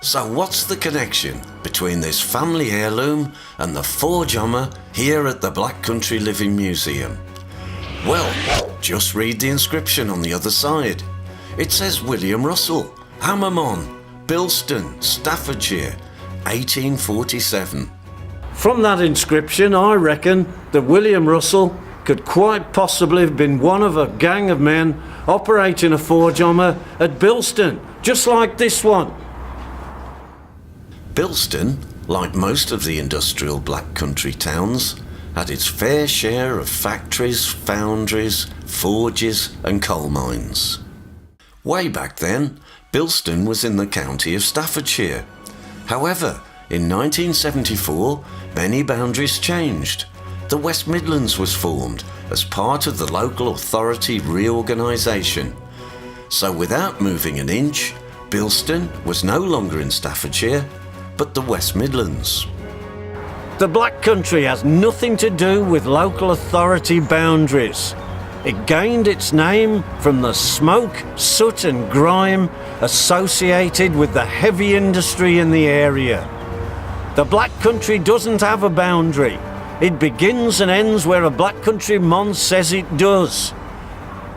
So what's the connection between this family heirloom and the forge hammer here at the Black Country Living Museum? Well, just read the inscription on the other side. It says William Russell, Hammermon, Bilston, Staffordshire, 1847. From that inscription, I reckon that William Russell could quite possibly have been one of a gang of men operating a forge hammer at Bilston, just like this one. Bilston, like most of the industrial Black Country towns, had its fair share of factories, foundries, forges and coal mines. Way back then, Bilston was in the county of Staffordshire. However, in 1974, many boundaries changed. The West Midlands was formed as part of the local authority reorganisation. So without moving an inch, Bilston was no longer in Staffordshire, but the West Midlands. The Black Country has nothing to do with local authority boundaries. It gained its name from the smoke, soot and grime associated with the heavy industry in the area. The Black Country doesn't have a boundary. It begins and ends where a Black Country mon says it does.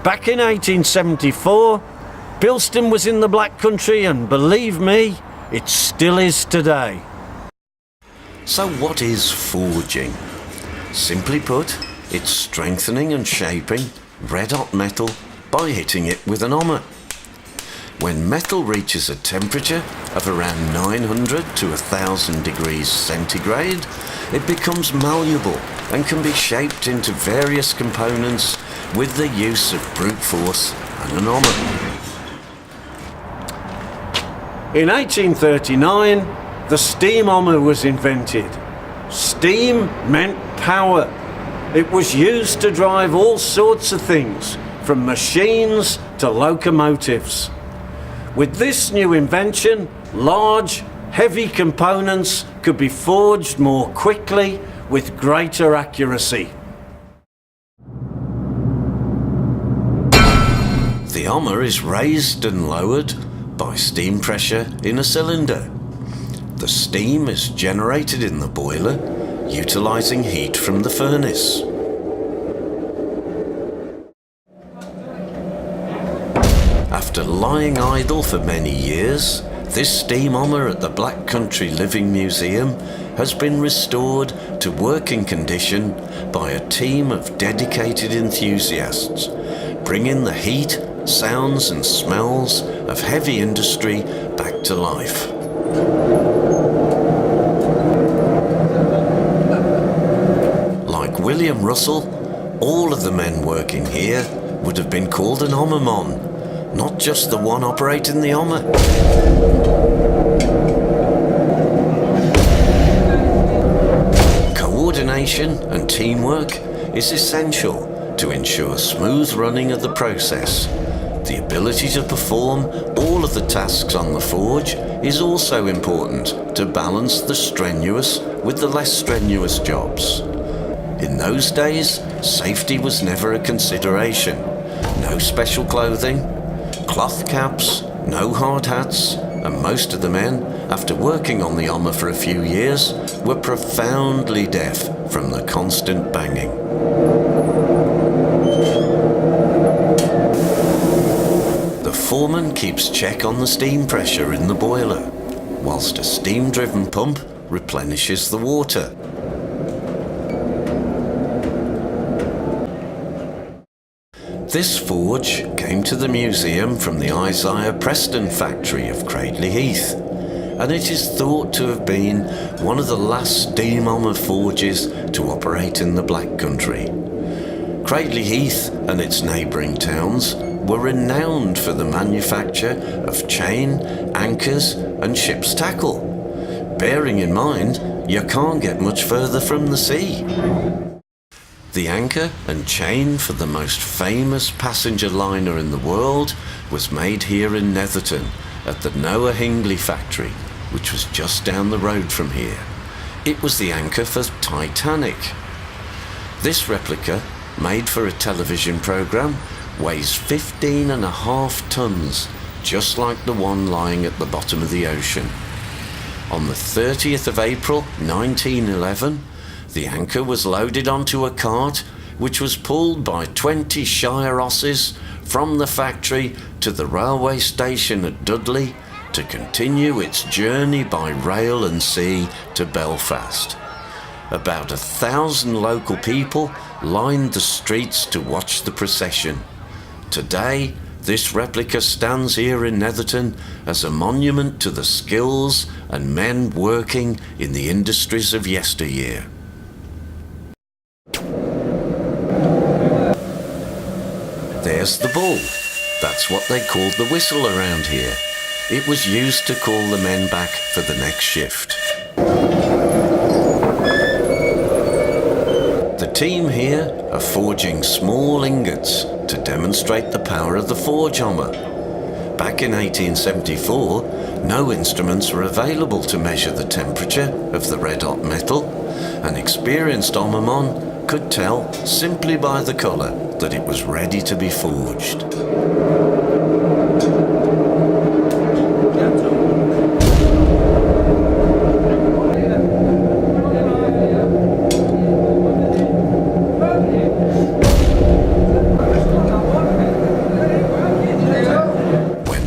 Back in 1874, Bilston was in the Black Country, and believe me, it still is today. So what is forging? Simply put, it's strengthening and shaping red-hot metal by hitting it with an hammer. When metal reaches a temperature of around 900 to 1000 degrees centigrade, it becomes malleable and can be shaped into various components with the use of brute force and an hammer. In 1839, the steam hammer was invented. Steam meant power. It was used to drive all sorts of things, from machines to locomotives. With this new invention, large, heavy components could be forged more quickly with greater accuracy. The hammer is raised and lowered by steam pressure in a cylinder. The steam is generated in the boiler, utilising heat from the furnace. After lying idle for many years, this steam hammer at the Black Country Living Museum has been restored to working condition by a team of dedicated enthusiasts, bringing the heat, sounds and smells of heavy industry back to life. Like William Russell, all of the men working here would have been called an hammermon, not just the one operating the hammer. Coordination and teamwork is essential to ensure smooth running of the process. The ability to perform all of the tasks on the forge is also important to balance the strenuous with the less strenuous jobs. In those days, safety was never a consideration. No special clothing, cloth caps, no hard hats, and most of the men, after working on the hammer for a few years, were profoundly deaf from the constant banging. The foreman keeps check on the steam pressure in the boiler, whilst a steam-driven pump replenishes the water. This forge came to the museum from the Isaiah Preston factory of Cradley Heath, and it is thought to have been one of the last steam hammer forges to operate in the Black Country. Cradley Heath and its neighbouring towns were renowned for the manufacture of chain, anchors and ship's tackle. Bearing in mind, you can't get much further from the sea. The anchor and chain for the most famous passenger liner in the world was made here in Netherton at the Noah Hingley Factory, which was just down the road from here. It was the anchor for Titanic. This replica, made for a television programme, weighs 15.5 tons, just like the one lying at the bottom of the ocean. On the 30th of April 1911, the Anchor was loaded onto a cart which was pulled by 20 shire osses from the factory to the railway station at Dudley to continue its journey by rail and sea to Belfast. About 1,000 local people lined the streets to watch the procession. Today, this replica stands here in Netherton as a monument to the skills and men working in the industries of yesteryear. There's the bull. That's what they called the whistle around here. It was used to call the men back for the next shift. The team here are forging small ingots to demonstrate the power of the forge hammer. Back in 1874, no instruments were available to measure the temperature of the red-hot metal. An experienced hammerman could tell simply by the colour that it was ready to be forged.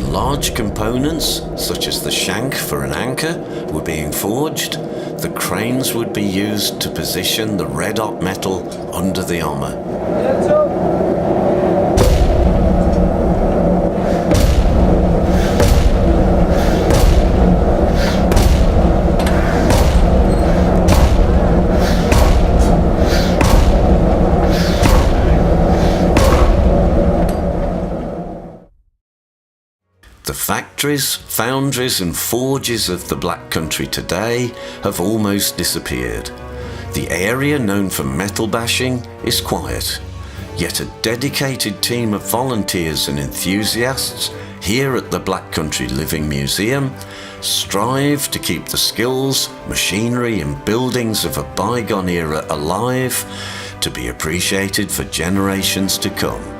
Large components, such as the shank for an anchor, were being forged. The cranes would be used to position the red-hot metal under the hammer. The factories, foundries and forges of the Black Country today have almost disappeared. The area known for metal bashing is quiet, yet a dedicated team of volunteers and enthusiasts here at the Black Country Living Museum strive to keep the skills, machinery and buildings of a bygone era alive, to be appreciated for generations to come.